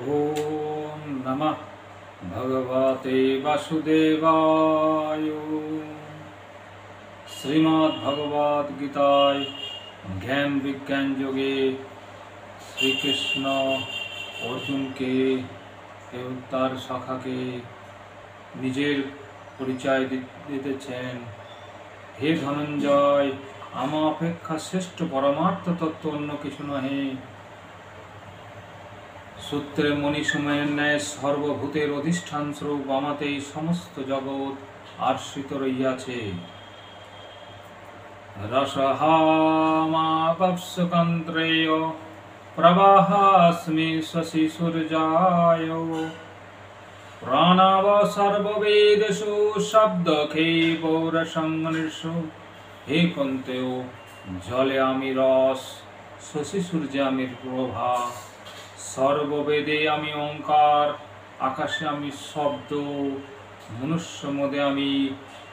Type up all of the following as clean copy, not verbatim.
ओम नमः भगवते वासुदेवाय। श्रीमद् भगवद गीताय ज्ञान विज्ञान योगे श्री कृष्ण अर्जुन के এবং তার শাখাকে নিজের পরিচয় দিতেছেন। হে ধনঞ্জয়, আমা অপেক্ষা শ্রেষ্ঠ পরমার্থ তত্ত্ব অন্য কিছু নহে। সূত্রে মণিসময়ের ন্যায় সর্বভূতের অধিষ্ঠান স্বরূপ আমাতেই সমস্ত জগৎ আশ্রিত রইয়াছে। রসহামাপস্কন্ত্রেয় প্রবাহাস্মি শশি সূর্যায়। প্রাণাব সর্ববেদেষু শব্দখে পৌরসংনির্ষু। হে কন্তেয়, জলে আমি রস, শশী সূর্যে আমি প্রভা, সর্ববেদে আমি ওঙ্কার, আকাশে আমি শব্দ, মনুষ্য মধ্যে আমি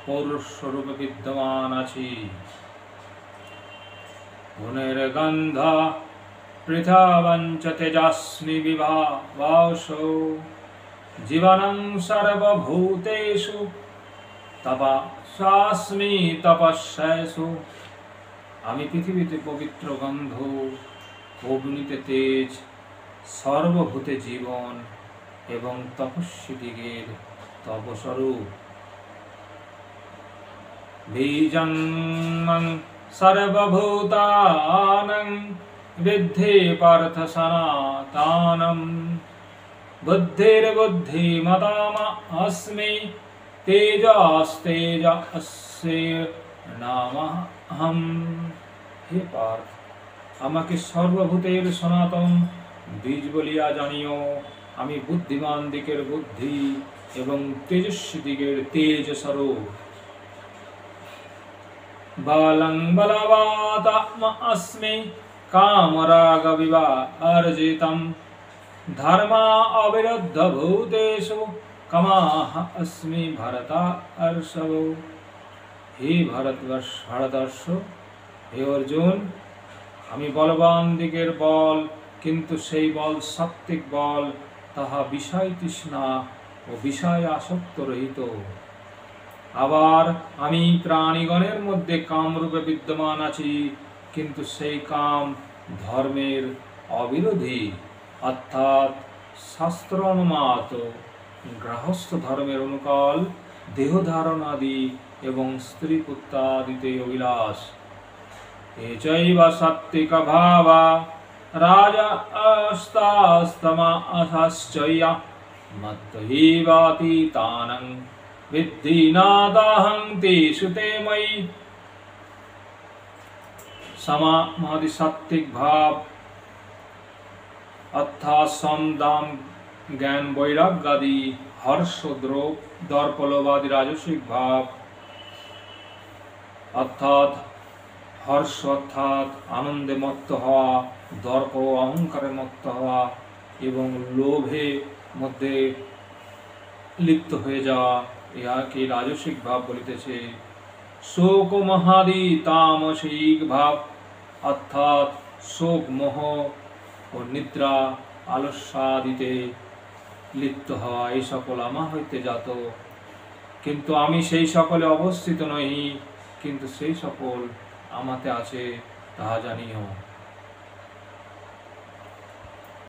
পৌরস্বরূপে বিদ্যমান আছি। গুণের গন্ধ পৃথবঞ্চ তেজস্মি বিভাবসো। জীবনং সর্বভূতেষু তপস্যাস্মি তপস্যাসু। আমি পৃথিবীতে পবিত্র গন্ধ, অগ্নিতে তেজ, সর্বভূতে জীবন এবং তপস্বীদিগের তপস্বরূপ। বীজং মং সর্বভূতানাং বিদ্ধি পার্থ সনাতনম। বুদ্ধির্বুদ্ধিমতামস্মি, তেজস্তেজস্যে নামহম। হে পার্থ, আমাকে সর্বভূতের সনাতন বীজ বলিয়া জানিও। আমি বুদ্ধিমান দিকের বুদ্ধি এবং তেজস্বী দিকের তেজ স্বরূপ। বালং বলবতামস্মি, কামরাগ বিবর্জিতম। ধর্মা অবিরুদ্ধ ভূতেষু, কামাহ अस्मि ভরতর্ষভ। হে ভরতর্ষ, হে অর্জুন, আমি বলবান দিকের বল, কিন্তু সেই বল সাত্ত্বিক বল, তাহা বিষয় তৃষ্ণা ও বিষয় আসক্ত রহিত। আবার আমি প্রাণীগণের মধ্যে কামরূপে বিদ্যমান আছি, কিন্তু সেই কাম ধর্মের অবিরোধী, অর্থাৎ শাস্ত্র অনুমাত গৃহস্থ ধর্মের অনুকূল, দেহধারণ আদি এবং স্ত্রী পুত্রাদিতে অভিলাষ। এচৈব সাত্ত্বিক ভাবা রাজস্তাস্তমাশ্চৈয়া মত্তৈবাতীতানং বিদ্ধি নাদাহং তেষু তে ময়ি। সমাধি সাত্ত্বিক ভাব অর্থাৎ সম দাম জ্ঞান বৈরাগ্যাদি, হর্ষ দর্প লোভাদি রাজসিক ভাব অর্থাৎ হর্ষ অর্থাৎ আনন্দে মত্ত হওয়া, দর্প অহংকারে মত্ত হওয়া এবং লোভে মধ্যে লিপ্ত হয়ে যাওয়া, ইহাকে রাজসিক ভাব বলিতেছে। শোক মহাদি তামসিক ভাব অর্থাৎ শোক, মোহ ও নিদ্রা, আলস্যাদিতে লিপ্ত হওয়া, এই সকল আমা হইতে জাত। কিন্তু আমি সেই সকলে অবস্থিত নহি, কিন্তু সেই সকল আমাতে আছে, তাহা জানিও।